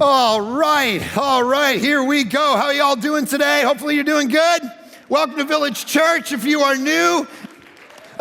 All right, here we go. How are y'all doing today? Hopefully you're doing good. Welcome to Village Church. If you are new,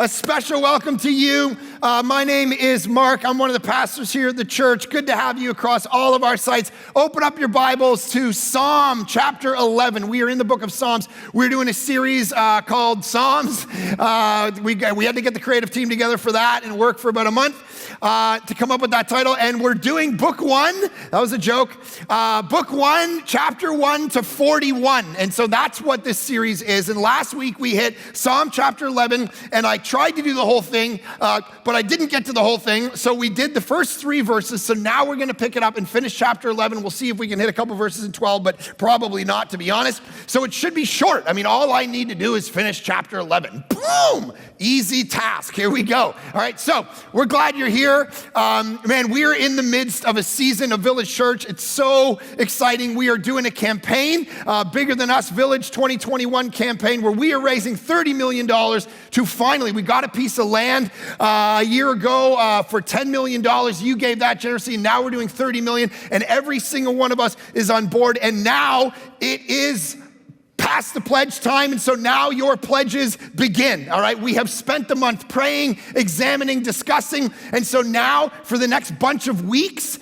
a special welcome to you. My name is Mark. I'm one of the pastors here at the church. Good to have you across all of our sites. Open up your Bibles to Psalm chapter 11. We are in the book of Psalms. We're doing a series called Psalms. We had to get the creative team together for that and work for about a month to come up with that title. And we're doing book 1. That was a joke. Book 1, chapter 1 to 41. And so that's what this series is. And last week we hit Psalm chapter 11, and I tried to do the whole thing, but I didn't get to the whole thing. So we did the first 3 verses. So now we're going to pick it up and finish chapter 11. We'll see if we can hit a couple verses in 12, but probably not, to be honest. So it should be short. I mean, all I need to do is finish chapter 11. Boom! Easy task. Here we go. All right, so we're glad you're here. Man, we're in the midst of a season of Village Church. It's so exciting. We are doing a campaign, Bigger Than Us Village 2021 campaign, where we are raising $30 million to finally, we got a piece of land a year ago for $10 million. You gave that generously, and now we're doing $30 million, and every single one of us is on board, and now it is past the pledge time, and so now your pledges begin, all right? We have spent the month praying, examining, discussing, and so now for the next bunch of weeks,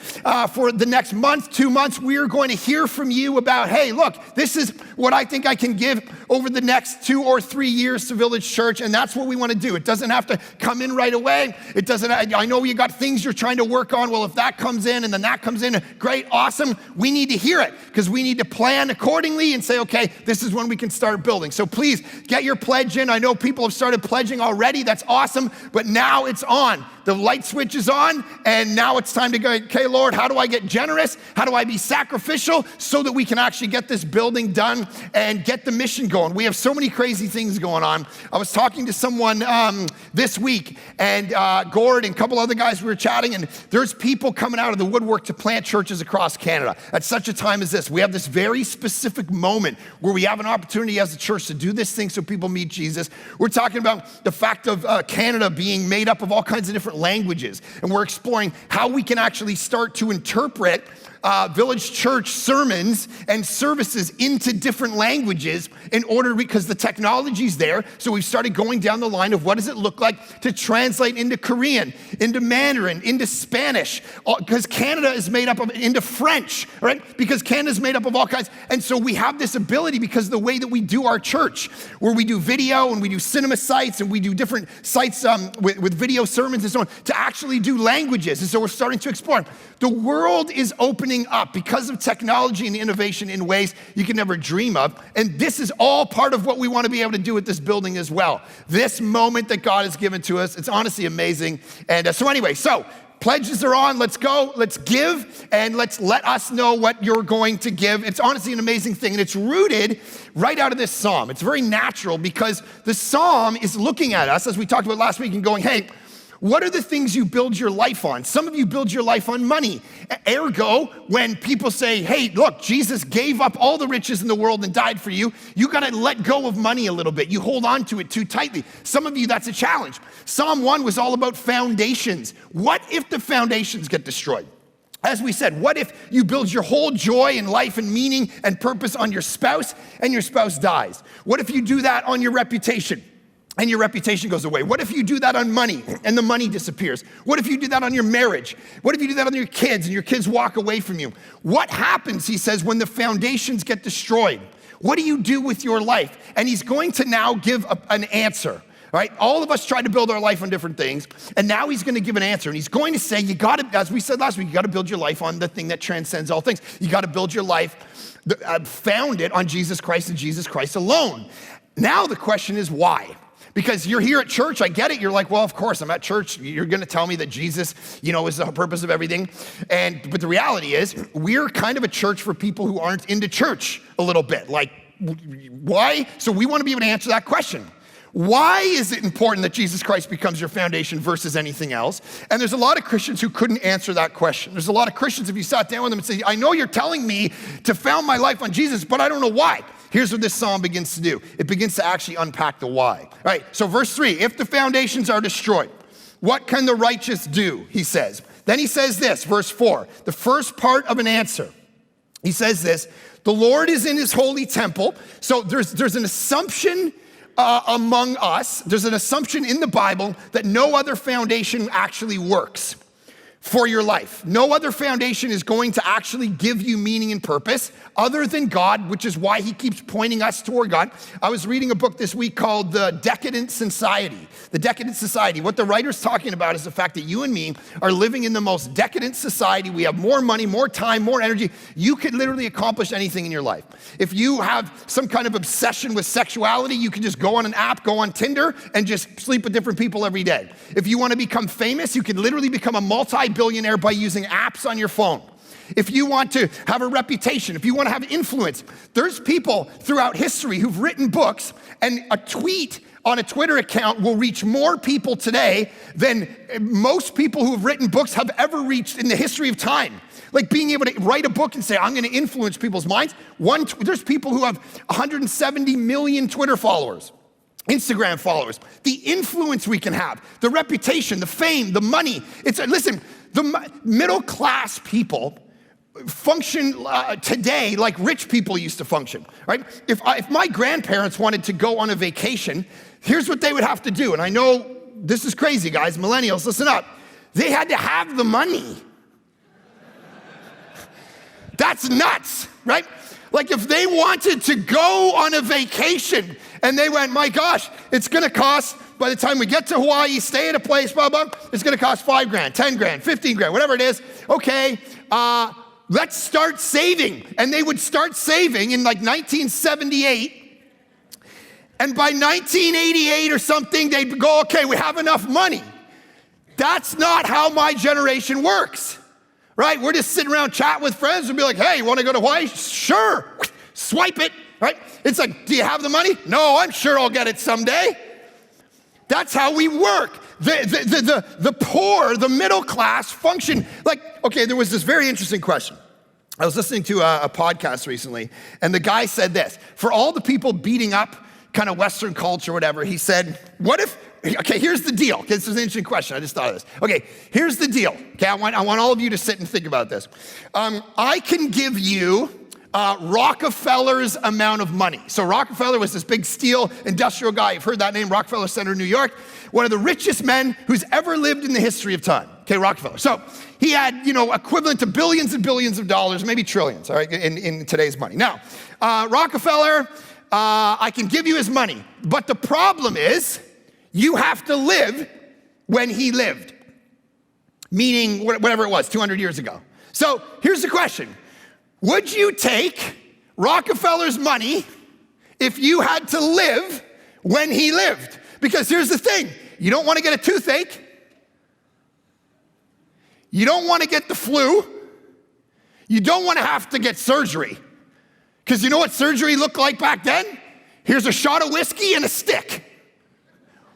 for the next month, 2 months, we are going to hear from you about, hey, look, this is what I think I can give over the next 2 or 3 years to Village Church, and that's what we want to do. It doesn't have to come in right away. It doesn't, I know you got things you're trying to work on. Well, if that comes in and then that comes in, great, awesome. We need to hear it because we need to plan accordingly and say, okay, this is when we can start building. So please get your pledge in. I know people have started pledging already. That's awesome. But now it's on. The light switch is on, and now it's time to go, okay, Lord, how do I get generous? How do I be sacrificial so that we can actually get this building done and get the mission going? We have so many crazy things going on. I was talking to someone this week, and Gord and a couple other guys, we were chatting, and there's people coming out of the woodwork to plant churches across Canada. At such a time as this, we have this very specific moment where we have an opportunity as a church to do this thing so people meet Jesus. We're talking about the fact of Canada being made up of all kinds of different languages, and we're exploring how we can actually start to interpret Village Church sermons and services into different languages in order, because the technology's there. So we've started going down the line of what does it look like to translate into Korean, into Mandarin, into Spanish, because Canada is made up of, into French, right? Because Canada's made up of all kinds. And so we have this ability because of the way that we do our church, where we do video and we do cinema sites and we do different sites with video sermons and so on, to actually do languages. And so we're starting to explore. The world is opening up because of technology and innovation in ways you can never dream of. And this is all part of what we want to be able to do with this building as well. This moment that God has given to us, it's honestly amazing. And so anyway, pledges are on. Let's go. Let's give, and let us know what you're going to give. It's honestly an amazing thing, and it's rooted right out of this psalm. It's very natural because the psalm is looking at us, as we talked about last week, and going, hey, what are the things you build your life on? Some of you build your life on money. Ergo, when people say, hey, look, Jesus gave up all the riches in the world and died for you, you got to let go of money a little bit. You hold on to it too tightly. Some of you, that's a challenge. Psalm 1 was all about foundations. What if the foundations get destroyed? As we said, what if you build your whole joy and life and meaning and purpose on your spouse and your spouse dies? What if you do that on your reputation and your reputation goes away? What if you do that on money and the money disappears? What if you do that on your marriage? What if you do that on your kids and your kids walk away from you? What happens, he says, when the foundations get destroyed? What do you do with your life? And he's going to now give an answer. All right, all of us try to build our life on different things, and now he's going to give an answer, and he's going to say, you got to, as we said last week, you got to build your life on the thing that transcends all things. You got to build your life, found it on Jesus Christ and Jesus Christ alone. Now the question is why? Because you're here at church, I get it. You're like, well, of course, I'm at church. You're going to tell me that Jesus, is the purpose of everything. But the reality is, we're kind of a church for people who aren't into church a little bit. Like, why? So we want to be able to answer that question. Why is it important that Jesus Christ becomes your foundation versus anything else? And there's a lot of Christians who couldn't answer that question. There's a lot of Christians, if you sat down with them and say, I know you're telling me to found my life on Jesus, but I don't know why. Here's what this psalm begins to do. It begins to actually unpack the why. All right, so verse 3, if the foundations are destroyed, what can the righteous do, he says. Then he says this, verse 4, the first part of an answer. He says this, the Lord is in his holy temple. So there's an assumption among us, there's an assumption in the Bible that no other foundation actually works for your life. No other foundation is going to actually give you meaning and purpose other than God, which is why he keeps pointing us toward God. I was reading a book this week called The Decadent Society. The Decadent Society. What the writer's talking about is the fact that you and me are living in the most decadent society. We have more money, more time, more energy. You could literally accomplish anything in your life. If you have some kind of obsession with sexuality, you can just go on an app, go on Tinder, and just sleep with different people every day. If you want to become famous, you can literally become a multi-billionaire by using apps on your phone. If you want to have a reputation, if you want to have influence, there's people throughout history who've written books, and a tweet on a Twitter account will reach more people today than most people who have written books have ever reached in the history of time. Like being able to write a book and say, I'm going to influence people's minds. There's people who have 170 million Twitter followers, Instagram followers. The influence we can have, the reputation, the fame, the money. Listen, the middle class people function today like rich people used to function, right? If my grandparents wanted to go on a vacation, here's what they would have to do. And I know this is crazy, guys. Millennials, listen up. They had to have the money. That's nuts, right? Like if they wanted to go on a vacation and they went, my gosh, it's gonna cost, by the time we get to Hawaii, stay at a place, blah, blah, it's gonna cost $5 grand, 10 grand, 15 grand, whatever it is. Okay, let's start saving. And they would start saving in like 1978. And by 1988 or something, they'd go, okay, we have enough money. That's not how my generation works, right? We're just sitting around chatting with friends and be like, hey, you wanna go to Hawaii? Sure, swipe it, right? It's like, do you have the money? No, I'm sure I'll get it someday. That's how we work. The poor, the middle class function. Like, okay, there was this very interesting question. I was listening to a podcast recently, and the guy said this, for all the people beating up kind of Western culture, whatever, he said, what if, okay, here's the deal. Okay, this is an interesting question. I just thought of this. Okay, here's the deal. Okay, I want all of you to sit and think about this. I can give you Rockefeller's amount of money. So Rockefeller was this big steel industrial guy. You've heard that name, Rockefeller Center in New York. One of the richest men who's ever lived in the history of time. Okay, Rockefeller. So he had, equivalent to billions and billions of dollars, maybe trillions, all right, in today's money. Now, Rockefeller, I can give you his money, but the problem is you have to live when he lived, meaning whatever it was, 200 years ago. So here's the question. Would you take Rockefeller's money if you had to live when he lived? Because here's the thing, you don't want to get a toothache. You don't want to get the flu. You don't want to have to get surgery. Because you know what surgery looked like back then? Here's a shot of whiskey and a stick.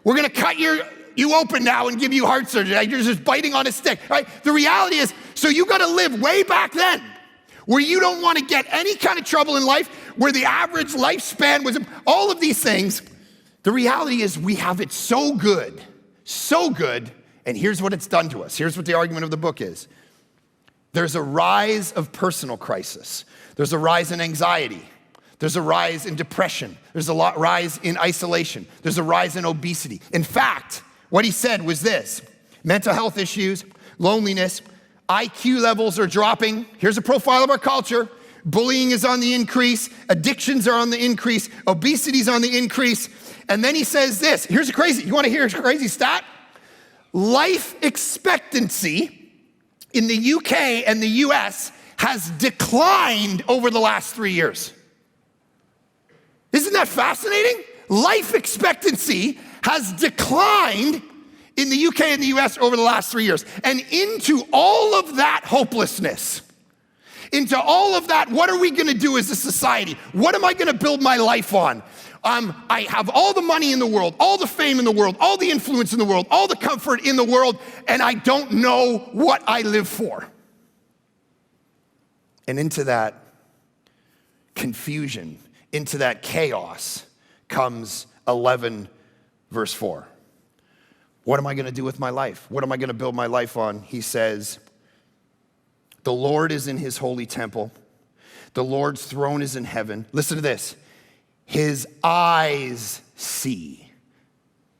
We're going to cut you open now and give you heart surgery. You're just biting on a stick, right? The reality is, so you got to live way back then, where you don't want to get any kind of trouble in life, where the average lifespan was, all of these things. The reality is we have it so good, and here's what it's done to us. Here's what the argument of the book is. There's a rise of personal crisis. There's a rise in anxiety. There's a rise in depression. There's a rise in isolation. There's a rise in obesity. In fact, what he said was this: mental health issues, loneliness, IQ levels are dropping. Here's a profile of our culture. Bullying is on the increase. Addictions are on the increase. Obesity is on the increase. And then he says this. You want to hear a crazy stat? Life expectancy in the UK and the US has declined over the last 3 years. Isn't that fascinating? Life expectancy has declined in the UK and the US over the last 3 years. And into all of that hopelessness, into all of that, what are we gonna do as a society? What am I gonna build my life on? I have all the money in the world, all the fame in the world, all the influence in the world, all the comfort in the world, and I don't know what I live for. And into that confusion, into that chaos comes 11 verse 4. What am I gonna do with my life? What am I gonna build my life on? He says, the Lord is in his holy temple. The Lord's throne is in heaven. Listen to this. His eyes see.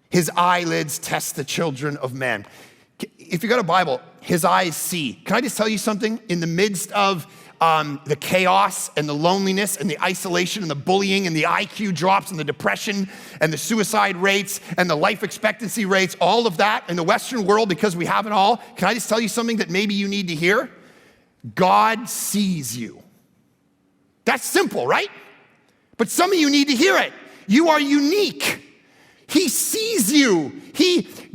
His eyelids test the children of men. If you got a Bible, his eyes see. Can I just tell you something? In the midst of the chaos and the loneliness and the isolation and the bullying and the IQ drops and the depression and the suicide rates and the life expectancy rates, all of that in the Western world, because we have it all, can I just tell you something that maybe you need to hear? God sees you. That's simple, right? But some of you need to hear it. You are unique. He sees you.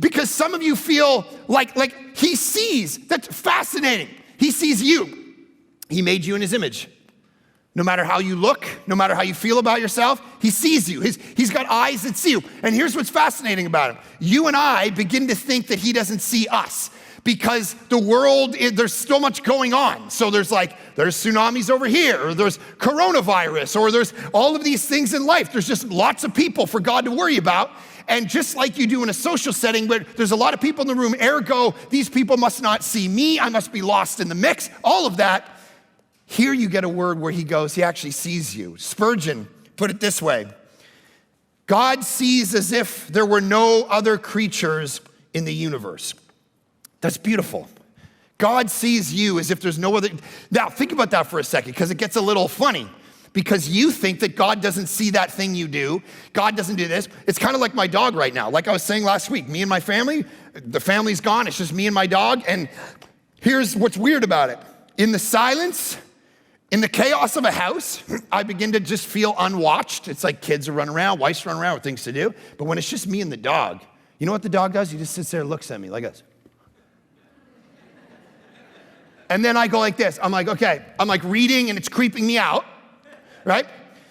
Because some of you feel like he sees. That's fascinating. He sees you. He made you in his image. No matter how you look, no matter how you feel about yourself, he sees you. He's got eyes that see you. And here's what's fascinating about him. You and I begin to think that he doesn't see us because the world, there's so much going on. So there's tsunamis over here, or there's coronavirus, or there's all of these things in life. There's just lots of people for God to worry about. And just like you do in a social setting where there's a lot of people in the room, ergo, these people must not see me, I must be lost in the mix, all of that. Here you get a word where he actually sees you. Spurgeon put it this way: God sees as if there were no other creatures in the universe. That's beautiful. God sees you as if there's no other. Now, think about that for a second, because it gets a little funny. Because you think that God doesn't see that thing you do. God doesn't do this. It's kind of like my dog right now. Like I was saying last week, me and my family, the family's gone. It's just me and my dog. And here's what's weird about it. In the silence, in the chaos of a house, I begin to just feel unwatched. It's like kids are running around, wife's running around with things to do. But when it's just me and the dog, you know what the dog does? He just sits there and looks at me like this. And then I go like this. I'm like, okay. I'm like reading and it's creeping me out, right?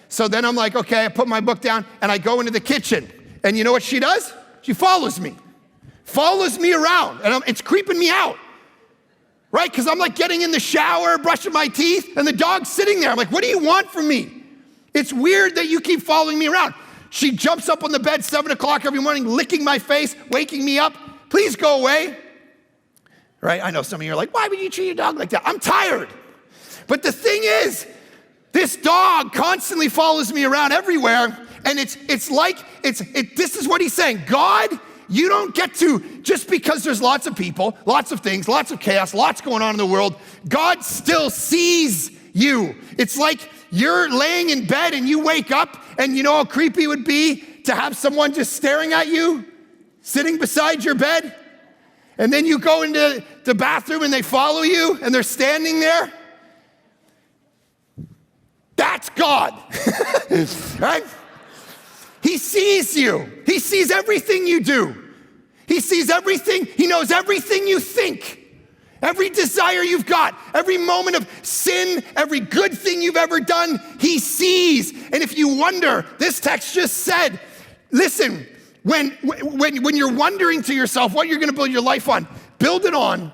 So then I'm like, okay, I put my book down and I go into the kitchen. And you know what she does? She follows me around. And it's creeping me out. Right? Because I'm like getting in the shower, brushing my teeth, and the dog's sitting there. I'm like, what do you want from me? It's weird that you keep following me around. She jumps up on the bed 7 o'clock every morning, licking my face, waking me up. Please go away. Right? I know some of you are like, why would you treat your dog like that? I'm tired. But the thing is, this dog constantly follows me around everywhere. And this is what he's saying. God, you don't get to, just because there's lots of people, lots of things, lots of chaos, lots going on in the world, God still sees you. It's like you're laying in bed and you wake up and you know how creepy it would be to have someone just staring at you, sitting beside your bed, and then you go into the bathroom and they follow you and they're standing there. That's God, right? He sees you. He sees everything you do. He sees everything. He knows everything you think. Every desire you've got, every moment of sin, every good thing you've ever done, he sees. And if you wonder, this text just said, listen, when you're wondering to yourself what you're going to build your life on, build it on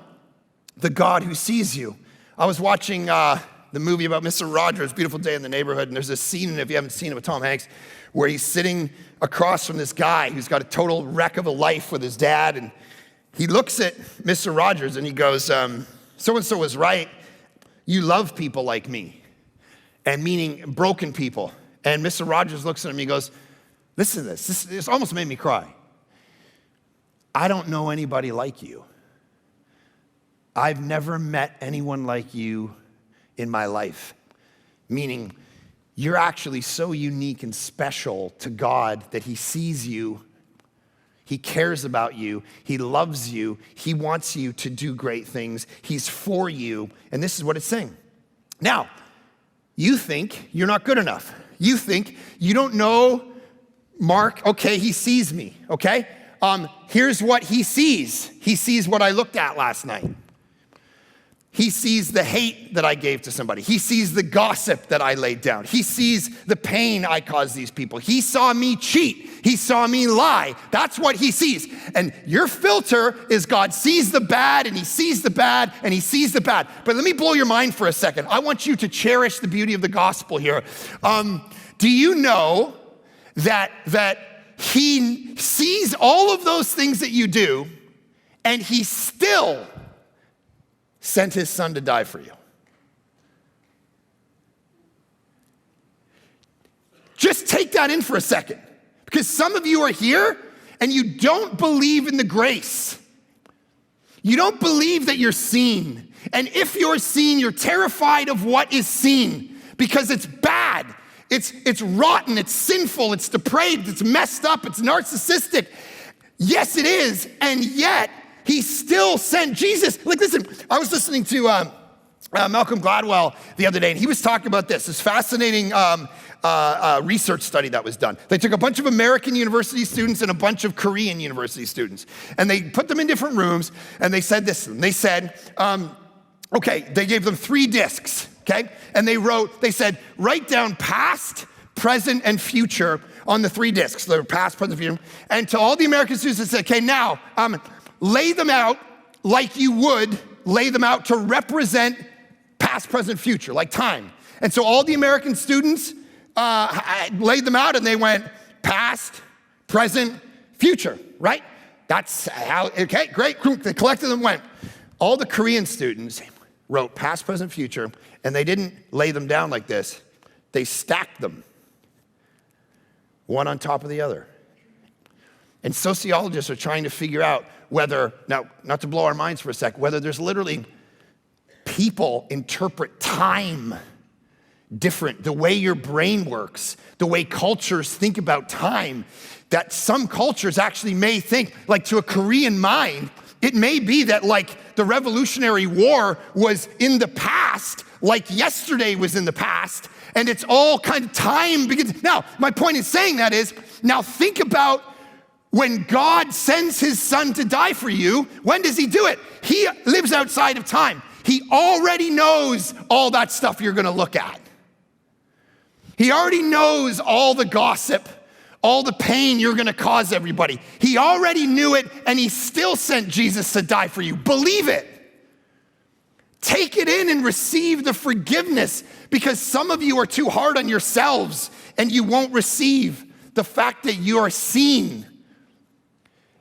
the God who sees you. I was watching the movie about Mr. Rogers, Beautiful Day in the Neighborhood, and there's this scene, if you haven't seen it, with Tom Hanks, where he's sitting across from this guy who's got a total wreck of a life with his dad, and he looks at Mr. Rogers and he goes, so-and-so was right, you love people like me, and meaning broken people. And Mr. Rogers looks at him and he goes, listen to this almost made me cry. I don't know anybody like you. I've never met anyone like you in my life, meaning you're actually so unique and special to God that he sees you, he cares about you, he loves you, he wants you to do great things, he's for you, and this is what it's saying. Now, you think you're not good enough. You think you don't know Mark, okay, he sees me, okay? Here's what he sees. He sees what I looked at last night. He sees the hate that I gave to somebody. He sees the gossip that I laid down. He sees the pain I caused these people. He saw me cheat. He saw me lie. That's what he sees. And your filter is God sees the bad and he sees the bad and he sees the bad. But let me blow your mind for a second. I want you to cherish the beauty of the gospel here. Do you know that he sees all of those things that you do and he still sent his son to die for you? take that in for a second, because some of you are here and you don't believe in the grace. You don't believe that you're seen. And if you're seen, you're terrified of what is seen because it's bad. It's rotten, it's sinful, it's depraved, it's messed up, it's narcissistic. Yes, it is. And yet he still sent Jesus. Like, listen, I was listening to Malcolm Gladwell the other day, and he was talking about this fascinating research study that was done. They took a bunch of American university students and a bunch of Korean university students, and they put them in different rooms, and they said this. And they said, okay, they gave them 3 discs, okay? And they said, write down past, present, and future on the 3 discs. They're past, present, future. And to all the American students, they said, okay, now lay them out like you would lay them out to represent past, present, future, like time. And so all the American students laid them out, and they went past, present, future, right? That's how, okay, great. They collected them, went. All the Korean students wrote past, present, future, and they didn't lay them down like this. They stacked them, one on top of the other. And sociologists are trying to figure out whether, now, not to blow our minds for a sec, whether there's literally people interpret time different, the way your brain works, the way cultures think about time, that some cultures actually may think, like to a Korean mind, it may be that like the Revolutionary War was in the past, like yesterday was in the past, and it's all kind of time begins. Now, my point in saying that is, now think about when God sends his son to die for you, when does he do it? He lives outside of time. He already knows all that stuff you're gonna look at. He already knows all the gossip, all the pain you're gonna cause everybody. He already knew it, and he still sent Jesus to die for you. Believe it. Take it in and receive the forgiveness, because some of you are too hard on yourselves and you won't receive the fact that you are seen.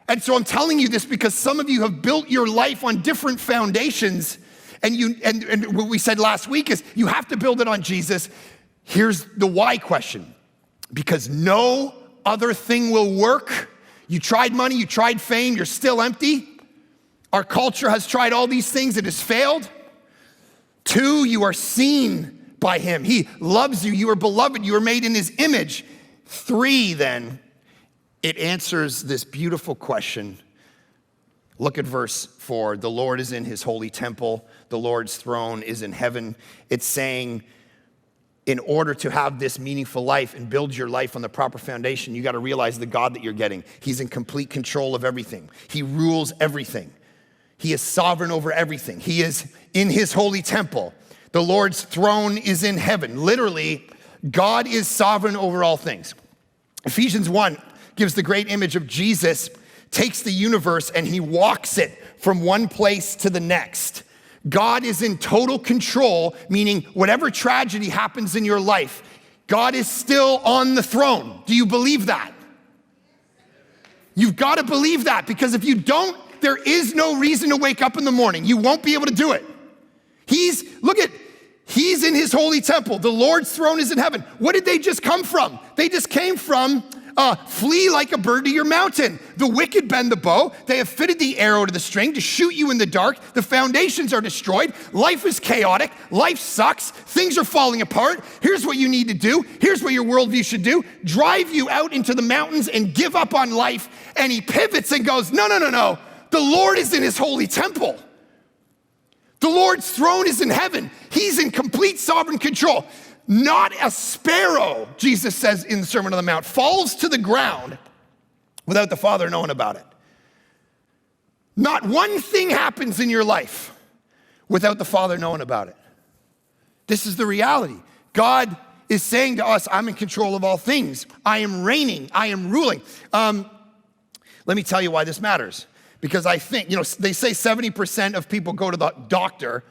And so I'm telling you this because some of you have built your life on different foundations, and what we said last week is you have to build it on Jesus. Here's the why question. Because no other thing will work. You tried money, you tried fame, you're still empty. Our culture has tried all these things, it has failed. 2, you are seen by him. He loves you, you are beloved, you are made in his image. 3, then, it answers this beautiful question. Look at verse 4. The Lord is in his holy temple. The Lord's throne is in heaven. It's saying, in order to have this meaningful life and build your life on the proper foundation, you got to realize the God that you're getting. He's in complete control of everything. He rules everything. He is sovereign over everything. He is in his holy temple. The Lord's throne is in heaven. Literally, God is sovereign over all things. Ephesians 1 gives the great image of Jesus takes the universe and he walks it from one place to the next. God is in total control, meaning whatever tragedy happens in your life, God is still on the throne. Do you believe that? You've got to believe that, because if you don't, there is no reason to wake up in the morning. You won't be able to do it. He's in his holy temple. The Lord's throne is in heaven. What did they just come from? They just came from flee like a bird to your mountain. The wicked bend the bow. They have fitted the arrow to the string to shoot you in the dark. The foundations are destroyed. Life is chaotic. Life sucks. Things are falling apart. Here's what you need to do. Here's what your worldview should do. Drive you out into the mountains and give up on life. And he pivots and goes, no. The Lord is in his holy temple. The Lord's throne is in heaven. He's in complete sovereign control. Not a sparrow, Jesus says in the Sermon on the Mount, falls to the ground without the Father knowing about it. Not one thing happens in your life without the Father knowing about it. This is the reality. God is saying to us, I'm in control of all things. I am reigning. I am ruling. Let me tell you why this matters. Because I think, they say 70% of people go to the doctor,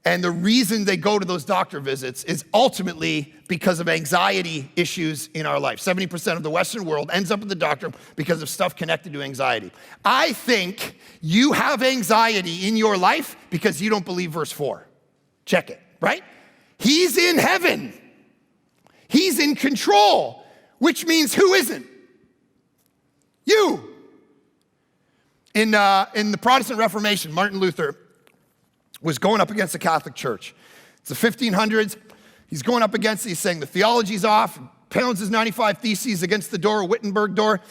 and the reason they go to those doctor visits is ultimately because of anxiety issues in our life. 70% of the Western world ends up at the doctor because of stuff connected to anxiety. I think you have anxiety in your life because you don't believe verse 4. Check it, right? He's in heaven. He's in control. which means who isn't? You. In the Protestant Reformation, Martin Luther was going up against the Catholic Church. It's the 1500s. He's going up against it. He's saying the theology's off. Pounds his 95 Theses against the door, Wittenberg door.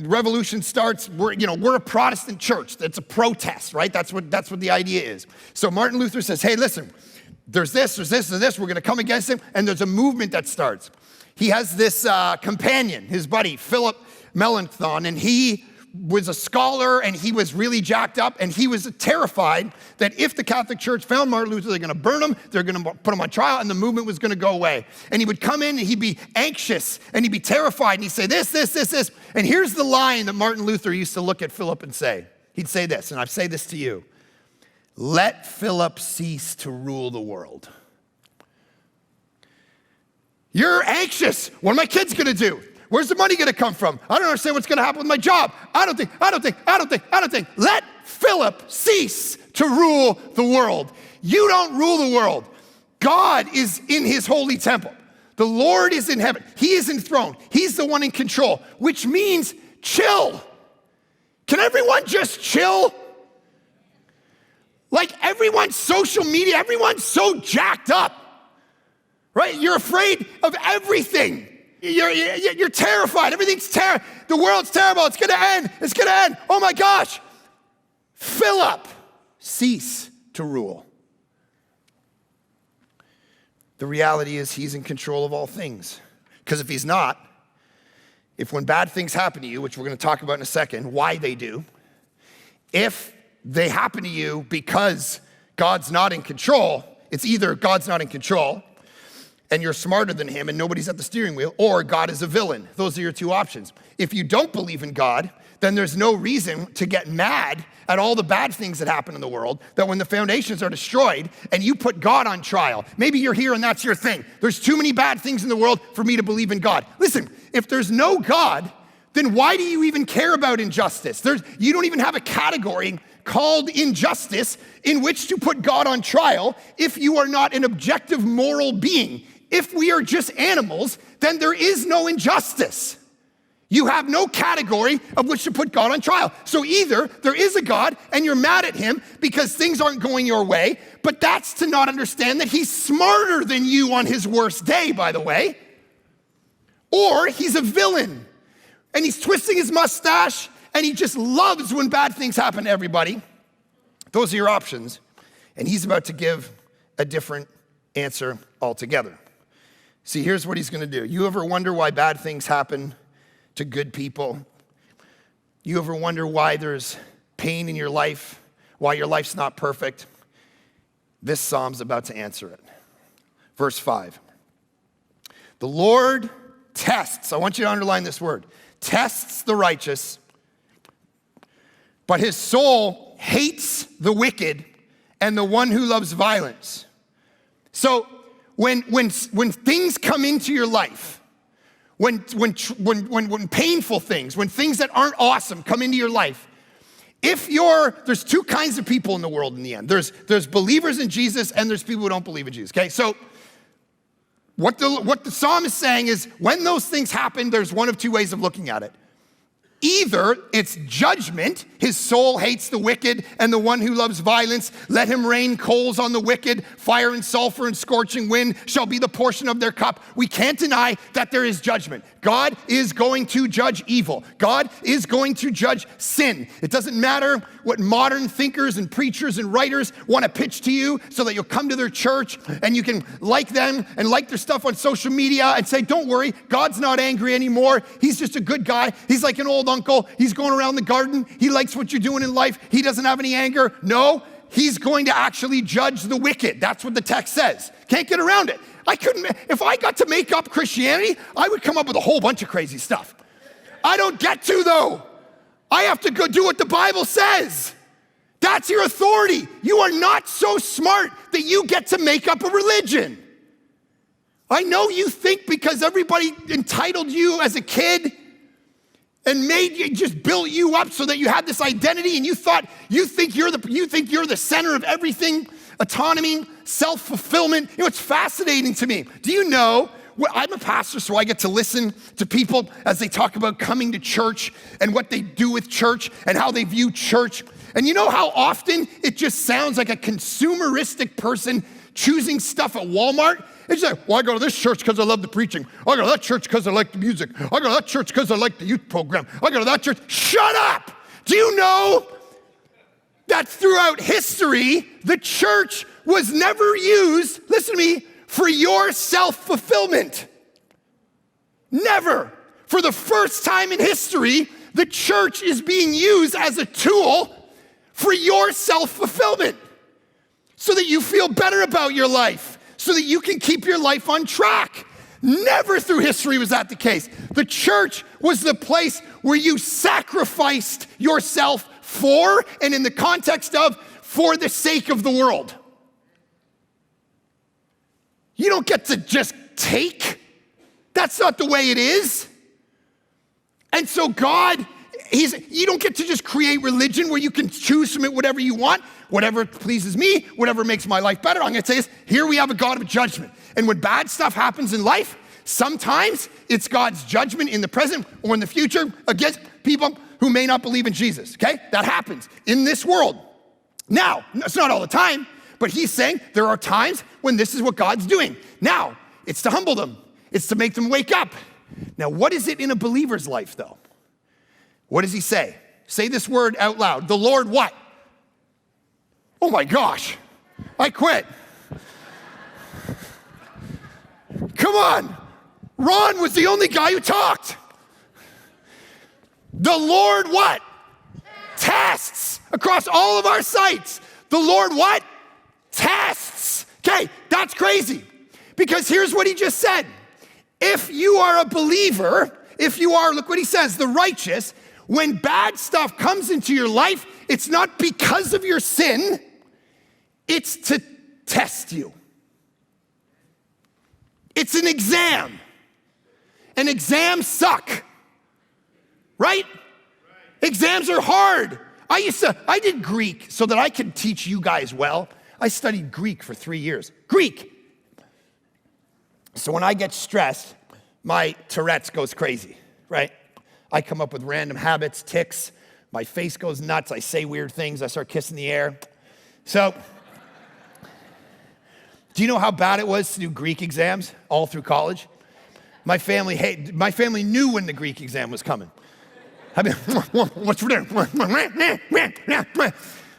Revolution starts. We're a Protestant church. That's a protest, right? That's what the idea is. So Martin Luther says, hey, listen, there's this. We're going to come against him. And there's a movement that starts. He has this companion, his buddy, Philip Melanchthon, and he was a scholar, and he was really jacked up, and he was terrified that if the Catholic Church found Martin Luther, they're going to burn him, they're going to put him on trial, and the movement was going to go away. And he would come in, and he'd be anxious, and he'd be terrified, and he'd say this. And here's the line that Martin Luther used to look at Philip and say. He'd say this, and I say this to you: let Philip cease to rule the world. You're anxious. What are my kids going to do? Where's the money going to come from? I don't understand what's going to happen with my job. I don't think. Let Philip cease to rule the world. You don't rule the world. God is in his holy temple. The Lord is in heaven. He is enthroned. He's the one in control, which means chill. Can everyone just chill? Like everyone's social media, everyone's so jacked up, right? You're afraid of everything. You're terrified. Everything's terrible. The world's terrible. It's going to end. Oh my gosh. Philip, cease to rule. The reality is he's in control of all things. Because if he's not, if when bad things happen to you, which we're going to talk about in a second, why they do, if they happen to you because God's not in control, it's either God's not in control and you're smarter than him and nobody's at the steering wheel, or God is a villain. Those are your two options. If you don't believe in God, then there's no reason to get mad at all the bad things that happen in the world, that when the foundations are destroyed and you put God on trial, maybe you're here and that's your thing. There's too many bad things in the world for me to believe in God. Listen, if there's no God, then why do you even care about injustice? You don't even have a category called injustice in which to put God on trial if you are not an objective moral being. If we are just animals, then there is no injustice. You have no category of which to put God on trial. So either there is a God and you're mad at him because things aren't going your way, but that's to not understand that he's smarter than you on his worst day, by the way, or he's a villain and he's twisting his mustache and he just loves when bad things happen to everybody. Those are your options. And he's about to give a different answer altogether. See, here's what he's going to do. You ever wonder why bad things happen to good people? You ever wonder why there's pain in your life, why your life's not perfect? This psalm's about to answer it. Verse 5. The Lord tests, I want you to underline this word, tests the righteous, but his soul hates the wicked and the one who loves violence. So when things come into your life, when painful things, when things that aren't awesome come into your life, there's two kinds of people in the world in the end. There's believers in Jesus and there's people who don't believe in Jesus, okay? So what the psalm is saying is when those things happen, there's one of two ways of looking at it. Either it's judgment, his soul hates the wicked and the one who loves violence. Let him rain coals on the wicked, fire and sulfur and scorching wind shall be the portion of their cup. We can't deny that there is judgment. God is going to judge evil. God is going to judge sin. It doesn't matter what modern thinkers and preachers and writers want to pitch to you so that you'll come to their church and you can like them and like their stuff on social media and say, don't worry, God's not angry anymore. He's just a good guy. He's like an old uncle. He's going around the garden. He likes what you're doing in life. He doesn't have any anger. No, he's going to actually judge the wicked. That's what the text says. Can't get around it. If I got to make up Christianity, I would come up with a whole bunch of crazy stuff. I don't get to though. I have to go do what the Bible says. That's your authority. You are not so smart that you get to make up a religion. I know you think because everybody entitled you as a kid and just built you up so that you had this identity and you think you're the center of everything, autonomy, self-fulfillment. You know, it's fascinating to me. Do you know I'm a pastor, so I get to listen to people as they talk about coming to church and what they do with church and how they view church. And you know how often it just sounds like a consumeristic person choosing stuff at Walmart? It's like, well, I go to this church because I love the preaching. I go to that church because I like the music. I go to that church because I like the youth program. I go to that church. Shut up! Do you know that throughout history, the church was never used, listen to me, for your self-fulfillment? Never. For the first time in history, the church is being used as a tool for your self-fulfillment so that you feel better about your life, so that you can keep your life on track. Never through history was that the case. The church was the place where you sacrificed yourself for, and in the context of, for the sake of the world. You don't get to just take. That's not the way it is. And so God, you don't get to just create religion where you can choose from it whatever you want, whatever pleases me, whatever makes my life better. I'm gonna say this, here we have a God of judgment. And when bad stuff happens in life, sometimes it's God's judgment in the present or in the future against people who may not believe in Jesus, okay? That happens in this world. Now, it's not all the time, but he's saying there are times when this is what God's doing. Now, it's to humble them. It's to make them wake up. Now, what is it in a believer's life, though? What does he say? Say this word out loud. The Lord what? Oh my gosh, I quit. Come on. Ron was the only guy who talked. The Lord what? Tests across all of our sites. The Lord what? Tests. Okay, that's crazy. Because here's what he just said. If you are a believer, if you are, look what he says, the righteous, when bad stuff comes into your life, it's not because of your sin, it's to test you. It's an exam. And exams suck, right? Exams are hard. I did Greek so that I could teach you guys well. I studied Greek for 3 years. Greek. So when I get stressed, my Tourette's goes crazy, right? I come up with random habits, tics. My face goes nuts. I say weird things. I start kissing the air. So, do you know how bad it was to do Greek exams all through college? My family knew when the Greek exam was coming. I mean, what's for dinner?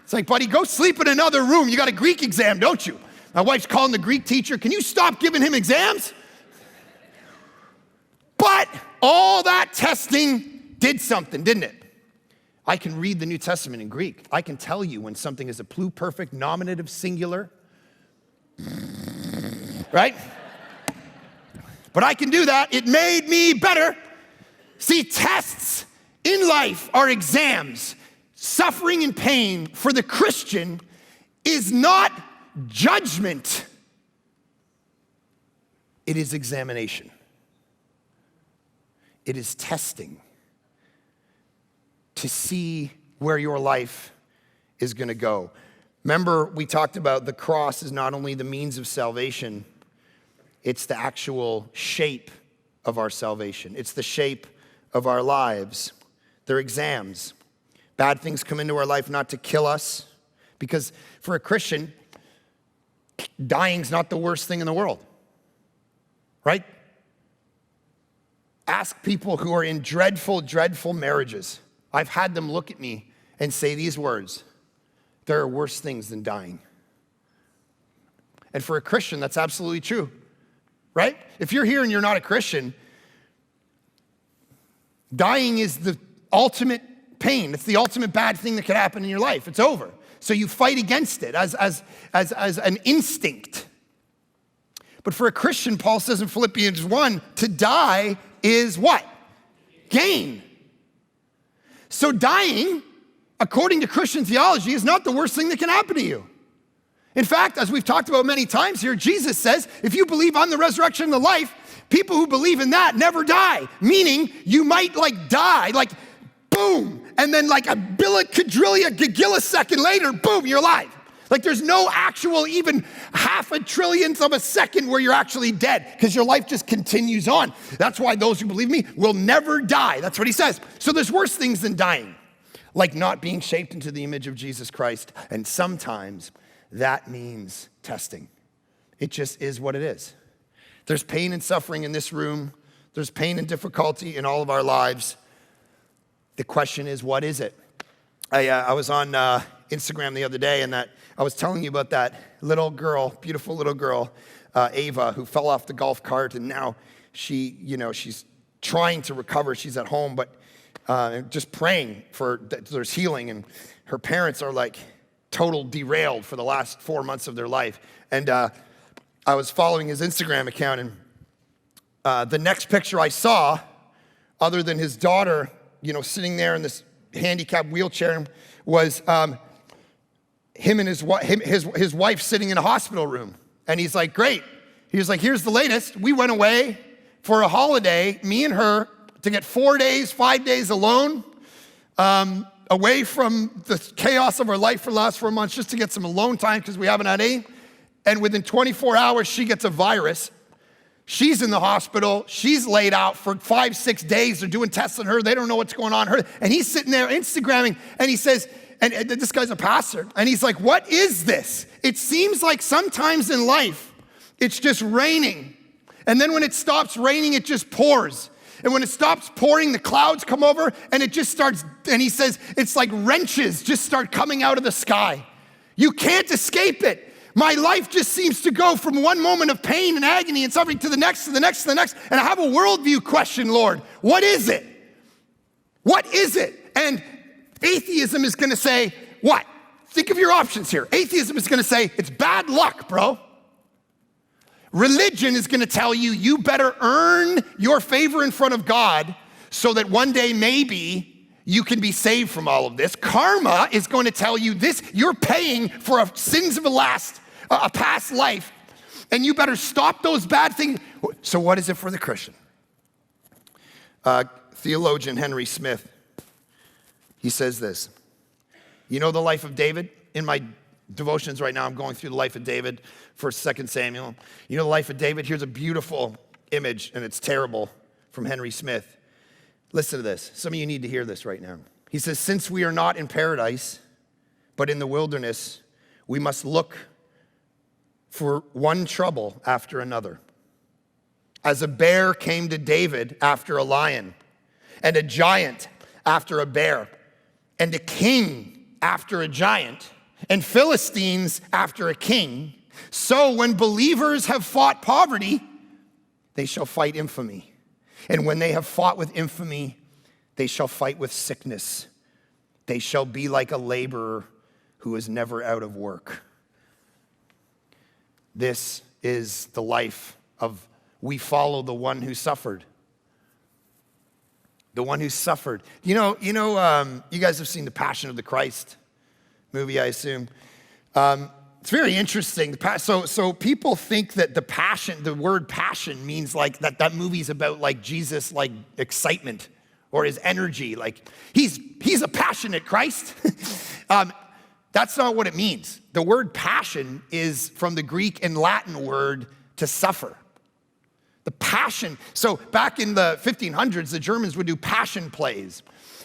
It's like, buddy, go sleep in another room. You got a Greek exam, don't you? My wife's calling the Greek teacher. Can you stop giving him exams? But all that testing did something, didn't it? I can read the New Testament in Greek. I can tell you when something is a pluperfect nominative singular, right? But I can do that. It made me better. See, tests in life are exams. Suffering and pain for the Christian is not judgment. It is examination. It is testing to see where your life is going to go. Remember, we talked about the cross is not only the means of salvation, it's the actual shape of our salvation. It's the shape of our lives. They're exams. Bad things come into our life not to kill us, because for a Christian, dying's not the worst thing in the world, right? Ask people who are in dreadful, dreadful marriages. I've had them look at me and say these words: there are worse things than dying. And for a Christian, that's absolutely true, right? If you're here and you're not a Christian, dying is the ultimate pain. It's the ultimate bad thing that could happen in your life. It's over. So you fight against it as an instinct. But for a Christian, Paul says in Philippians 1, to die is what? Gain. So dying, according to Christian theology, is not the worst thing that can happen to you. In fact, as we've talked about many times here, Jesus says, if you believe on the resurrection and the life, people who believe in that never die. Meaning, you might die, boom, and then a quadrillion, gagillisecond later, boom, you're alive. Like there's no actual even half a trillionth of a second where you're actually dead because your life just continues on. That's why those who believe me will never die. That's what he says. So there's worse things than dying, like not being shaped into the image of Jesus Christ. And sometimes that means testing. It just is what it is. There's pain and suffering in this room. There's pain and difficulty in all of our lives. The question is, what is it? I was on Instagram the other day, and that I was telling you about that little girl, beautiful little girl, Ava, who fell off the golf cart, and now she's trying to recover. She's at home, but just praying for that there's healing. And her parents are like total derailed for the last 4 months of their life. And I was following his Instagram account, and the next picture I saw, other than his daughter, sitting there in this handicapped wheelchair, was him and his wife sitting in a hospital room. And he's like, great. He was like, here's the latest. We went away for a holiday, me and her, to get 4 days, 5 days alone, away from the chaos of our life for the last 4 months, just to get some alone time because we haven't had any. And within 24 hours, she gets a virus. She's in the hospital. She's laid out for 5-6 days. They're doing tests on her. They don't know what's going on her. And he's sitting there Instagramming, and he says, and this guy's a pastor, and he's like, what is this? It seems like sometimes in life, it's just raining. And then when it stops raining, it just pours. And when it stops pouring, the clouds come over, and it just starts, and he says, it's like wrenches just start coming out of the sky. You can't escape it. My life just seems to go from one moment of pain and agony and suffering to the next, to the next, to the next. And I have a worldview question, Lord. What is it? What is it? And atheism is going to say, what? Think of your options here. Atheism is going to say, it's bad luck, bro. Religion is going to tell you, you better earn your favor in front of God so that one day maybe you can be saved from all of this. Karma is going to tell you this, you're paying for sins of a past life, and you better stop those bad things. So what is it for the Christian? Theologian Henry Smith, he says this. You know the life of David? In my devotions right now, I'm going through the life of David, 1st, 2nd Samuel. You know the life of David? Here's a beautiful image, and it's terrible, from Henry Smith. Listen to this. Some of you need to hear this right now. He says, since we are not in paradise, but in the wilderness, we must look for one trouble after another. As a bear came to David after a lion, and a giant after a bear, and a king after a giant, and Philistines after a king, so when believers have fought poverty, they shall fight infamy. And when they have fought with infamy, they shall fight with sickness. They shall be like a laborer who is never out of work. This is the life of, we follow the one who suffered. The one who suffered. You guys have seen The Passion of the Christ movie, I assume. It's very interesting. So people think that the word passion means like that movie's about like Jesus, like excitement or his energy. Like he's a passionate Christ. That's not what it means. The word passion is from the Greek and Latin word to suffer. The passion. So back in the 1500s, the Germans would do passion plays.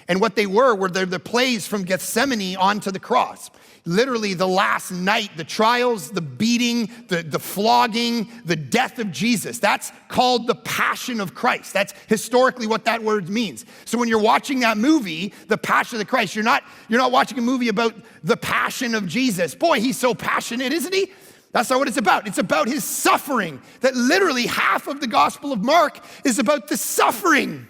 And what they were the plays from Gethsemane onto the cross. Literally the last night, the trials, the beating, the flogging, the death of Jesus. That's called the Passion of Christ. That's historically what that word means. So when you're watching that movie, The Passion of the Christ, you're not watching a movie about the passion of Jesus. Boy, he's so passionate, isn't he? That's not what it's about. It's about his suffering. That literally half of the Gospel of Mark is about the suffering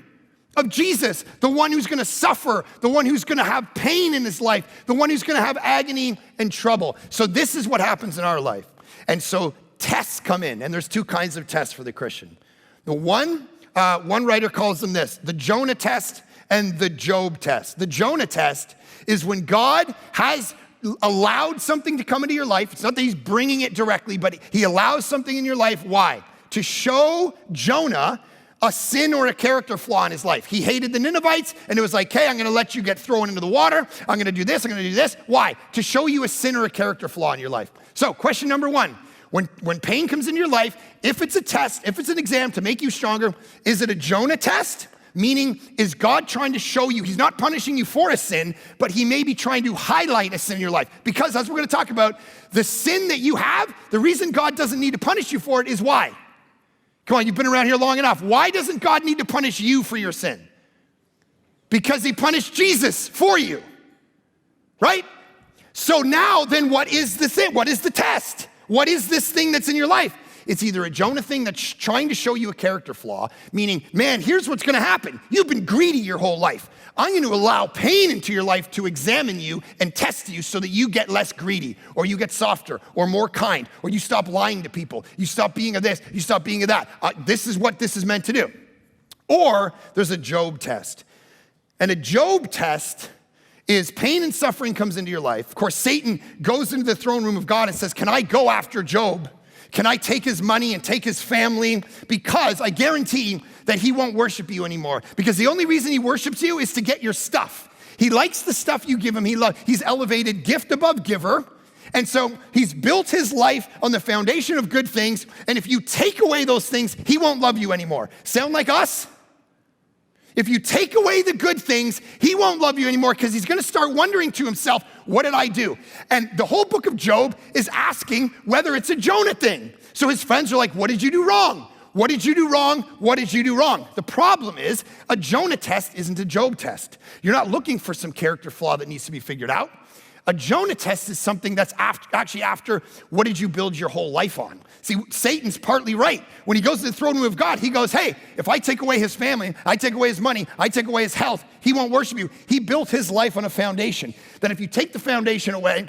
of Jesus, the one who's going to suffer, the one who's going to have pain in his life, the one who's going to have agony and trouble. So this is what happens in our life. And so tests come in, and there's two kinds of tests for the Christian. The one writer calls them this, the Jonah Test and the Job Test. The Jonah Test is when God has allowed something to come into your life. It's not that he's bringing it directly, but he allows something in your life. Why? To show Jonah a sin or a character flaw in his life. He hated the Ninevites, and it was like, hey, I'm gonna let you get thrown into the water. I'm gonna do this, I'm gonna do this. Why? To show you a sin or a character flaw in your life. So question number one, when pain comes into your life, if it's a test, if it's an exam to make you stronger, is it a Jonah test? Meaning, is God trying to show you, he's not punishing you for a sin, but he may be trying to highlight a sin in your life. Because as we're gonna talk about, the sin that you have, the reason God doesn't need to punish you for it is why? Come on, you've been around here long enough. Why doesn't God need to punish you for your sin? Because he punished Jesus for you, right? So now then what is the sin? What is the test? What is this thing that's in your life? It's either a Jonah thing that's trying to show you a character flaw, meaning, man, here's what's gonna happen. You've been greedy your whole life. I'm gonna allow pain into your life to examine you and test you so that you get less greedy, or you get softer, or more kind, or you stop lying to people, you stop being a this, you stop being a that. This is what this is meant to do. Or there's a Job test. And a Job test is pain and suffering comes into your life. Of course, Satan goes into the throne room of God and says, can I go after Job? Can I take his money and take his family? Because I guarantee that he won't worship you anymore. Because the only reason he worships you is to get your stuff. He likes the stuff you give him. He's elevated gift above giver. And so he's built his life on the foundation of good things. And if you take away those things, he won't love you anymore. Sound like us? If you take away the good things, he won't love you anymore because he's gonna start wondering to himself, what did I do? And the whole book of Job is asking whether it's a Jonah thing. So his friends are like, what did you do wrong? What did you do wrong? What did you do wrong? The problem is a Jonah test isn't a Job test. You're not looking for some character flaw that needs to be figured out. A Jonah test is something that's after what did you build your whole life on? See, Satan's partly right. When he goes to the throne room of God, he goes, hey, if I take away his family, I take away his money, I take away his health, he won't worship you. He built his life on a foundation that if you take the foundation away,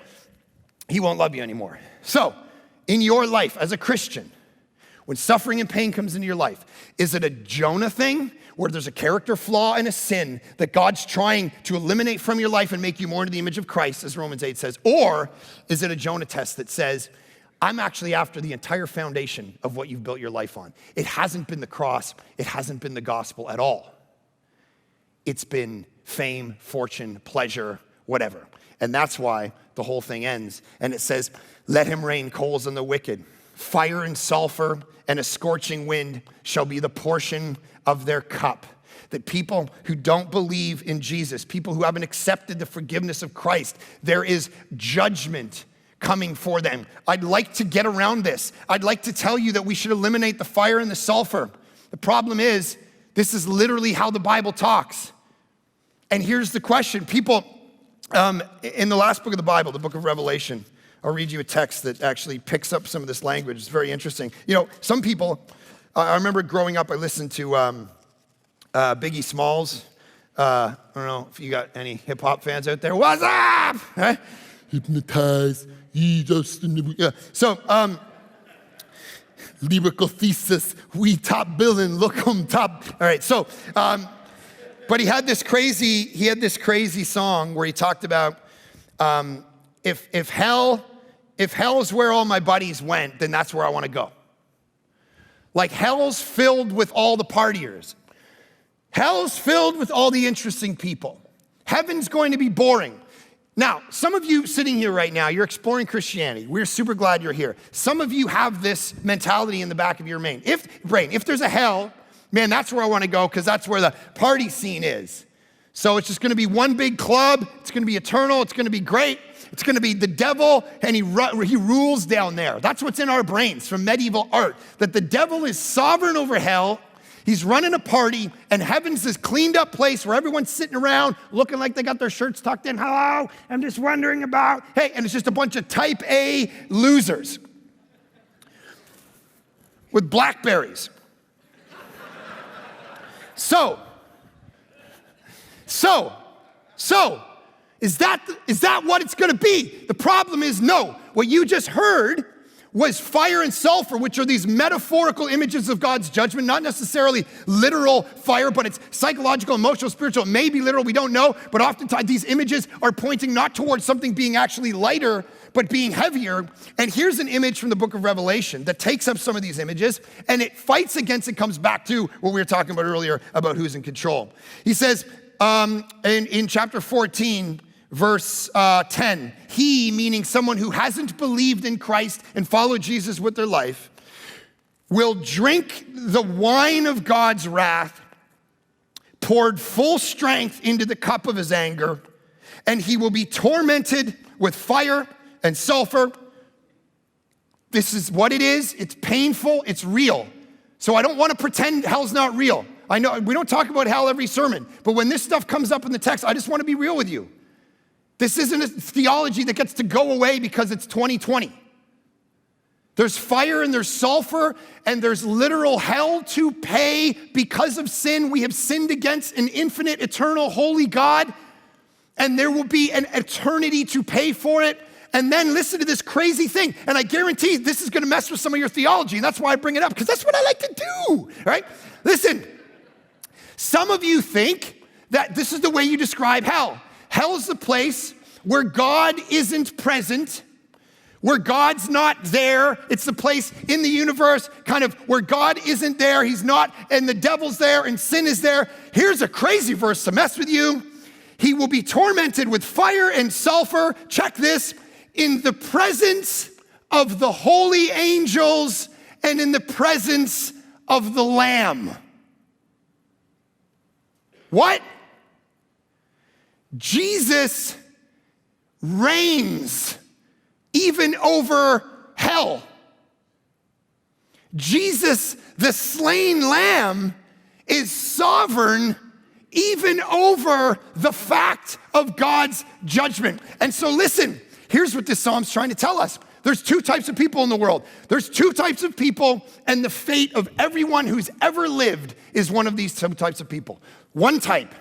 he won't love you anymore. So, in your life as a Christian, when suffering and pain comes into your life, is it a Jonah thing where there's a character flaw and a sin that God's trying to eliminate from your life and make you more into the image of Christ, as Romans 8 says? Or is it a Jonah test that says, I'm actually after the entire foundation of what you've built your life on. It hasn't been the cross, it hasn't been the gospel at all. It's been fame, fortune, pleasure, whatever. And that's why the whole thing ends. And it says, let him rain coals on the wicked. Fire and sulfur and a scorching wind shall be the portion of their cup. That people who don't believe in Jesus, people who haven't accepted the forgiveness of Christ, there is judgment coming for them. I'd like to get around this. I'd like to tell you that we should eliminate the fire and the sulfur. The problem is, this is literally how the Bible talks. And here's the question. People, in the last book of the Bible, the book of Revelation, I'll read you a text that actually picks up some of this language. It's very interesting. You know, some people, I remember growing up, I listened to Biggie Smalls. I don't know if you got any hip hop fans out there. What's up? Right? Hypnotize, yeah. So, lyrical thesis, we top billing, look on top. All right, so, but he had this crazy song where he talked about if hell is where all my buddies went, then that's where I want to go. Like hell's filled with all the partiers. Hell's filled with all the interesting people. Heaven's going to be boring. Now, some of you sitting here right now, you're exploring Christianity. We're super glad you're here. Some of you have this mentality in the back of your brain. If there's a hell, man, that's where I want to go because that's where the party scene is. So it's just going to be one big club. It's going to be eternal. It's going to be great. It's going to be the devil, and he rules down there. That's what's in our brains from medieval art, that the devil is sovereign over hell. He's running a party, and heaven's this cleaned up place where everyone's sitting around looking like they got their shirts tucked in. Hello, I'm just wondering about, hey, and it's just a bunch of type A losers with Blackberries. So, is that what it's gonna be? The problem is no. What you just heard was fire and sulfur, which are these metaphorical images of God's judgment, not necessarily literal fire, but it's psychological, emotional, spiritual. It may be literal, we don't know, but oftentimes these images are pointing not towards something being actually lighter, but being heavier. And here's an image from the book of Revelation that takes up some of these images, and it fights against, it comes back to what we were talking about earlier about who's in control. He says in chapter 14, verse 10, he, meaning someone who hasn't believed in Christ and followed Jesus with their life, will drink the wine of God's wrath, poured full strength into the cup of his anger, and he will be tormented with fire and sulfur. This is what it is. It's painful. It's real. So I don't want to pretend hell's not real. I know we don't talk about hell every sermon, but when this stuff comes up in the text, I just want to be real with you. This isn't a theology that gets to go away because it's 2020. There's fire and there's sulfur and there's literal hell to pay because of sin. We have sinned against an infinite, eternal, holy God, and there will be an eternity to pay for it. And then listen to this crazy thing, and I guarantee this is gonna mess with some of your theology, and that's why I bring it up, because that's what I like to do, right? Listen, some of you think that this is the way you describe hell. Hell is the place where God isn't present, where God's not there. It's the place in the universe kind of where God isn't there, he's not, and the devil's there, and sin is there. Here's a crazy verse to mess with you. He will be tormented with fire and sulfur, check this, in the presence of the holy angels and in the presence of the Lamb. What? Jesus reigns even over hell. Jesus, the slain lamb, is sovereign even over the fact of God's judgment. And so listen, here's what this psalm's trying to tell us. There's two types of people in the world. There's two types of people, and the fate of everyone who's ever lived is one of these two types of people. One type,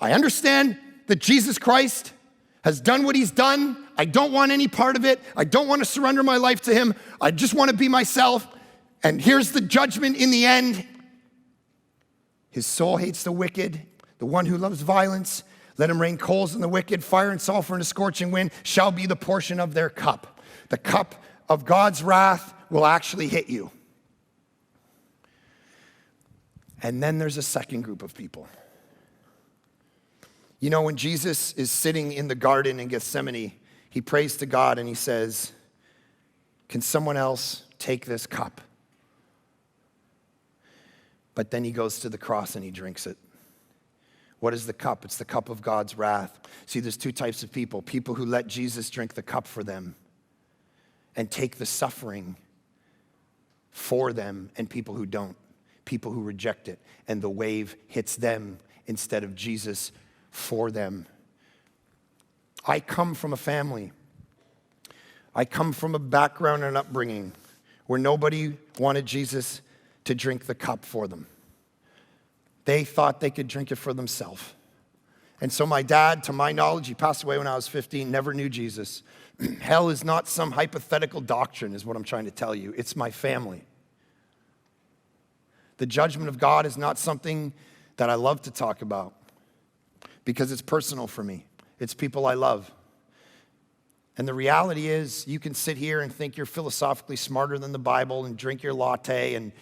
I understand that Jesus Christ has done what he's done. I don't want any part of it. I don't want to surrender my life to him. I just want to be myself. And here's the judgment in the end. His soul hates the wicked, the one who loves violence. Let him rain coals on the wicked, fire and sulfur and a scorching wind shall be the portion of their cup. The cup of God's wrath will actually hit you. And then there's a second group of people. You know, when Jesus is sitting in the garden in Gethsemane, he prays to God and he says, can someone else take this cup? But then he goes to the cross and he drinks it. What is the cup? It's the cup of God's wrath. See, there's two types of people. People who let Jesus drink the cup for them and take the suffering for them, and people who don't. People who reject it, and the wave hits them instead of Jesus for them. I come from a family. I come from a background and upbringing where nobody wanted Jesus to drink the cup for them. They thought they could drink it for themselves. And so my dad, to my knowledge, he passed away when I was 15, never knew Jesus. Hell is not some hypothetical doctrine, is what I'm trying to tell you. It's my family. The judgment of God is not something that I love to talk about because it's personal for me. It's people I love. And the reality is, you can sit here and think you're philosophically smarter than the Bible and drink your latte and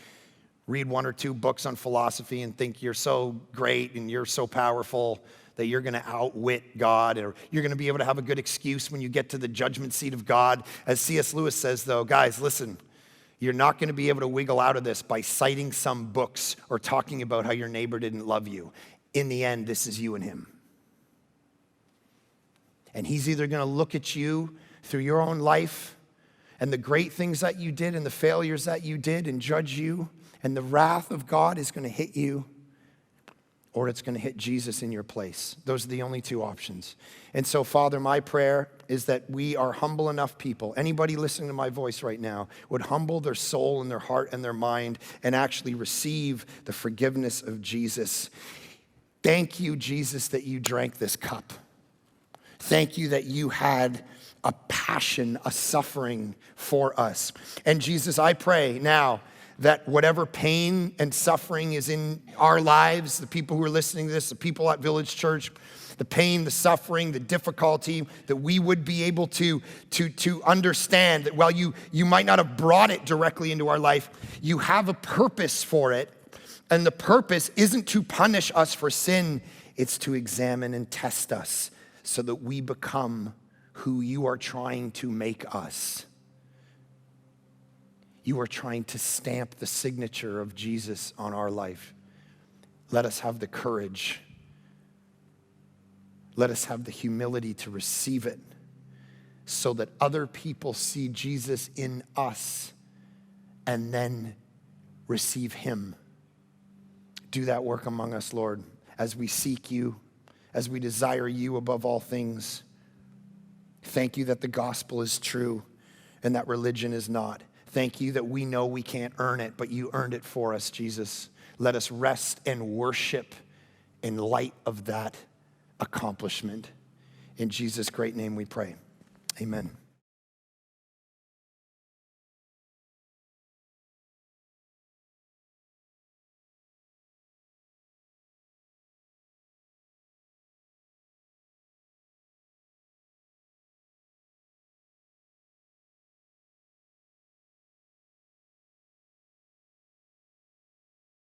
read one or two books on philosophy and think you're so great and you're so powerful that you're going to outwit God, or you're going to be able to have a good excuse when you get to the judgment seat of God. As C.S. Lewis says, though, guys, listen, you're not going to be able to wiggle out of this by citing some books or talking about how your neighbor didn't love you. In the end, this is you and him. And he's either going to look at you through your own life and the great things that you did and the failures that you did and judge you, and the wrath of God is going to hit you, or it's going to hit Jesus in your place. Those are the only two options. And so, Father, my prayer is that we are humble enough people, anybody listening to my voice right now, would humble their soul and their heart and their mind and actually receive the forgiveness of Jesus. Thank you, Jesus, that you drank this cup. Thank you that you had a passion, a suffering for us. And Jesus, I pray now that whatever pain and suffering is in our lives, the people who are listening to this, the people at Village Church, the pain, the suffering, the difficulty, that we would be able to understand that while you might not have brought it directly into our life, you have a purpose for it. And the purpose isn't to punish us for sin, it's to examine and test us so that we become who you are trying to make us. You are trying to stamp the signature of Jesus on our life. Let us have the courage. Let us have the humility to receive it so that other people see Jesus in us and then receive him. Do that work among us, Lord, as we seek you, as we desire you above all things. Thank you that the gospel is true and that religion is not. Thank you that we know we can't earn it, but you earned it for us, Jesus. Let us rest and worship in light of that accomplishment. In Jesus' great name we pray. Amen.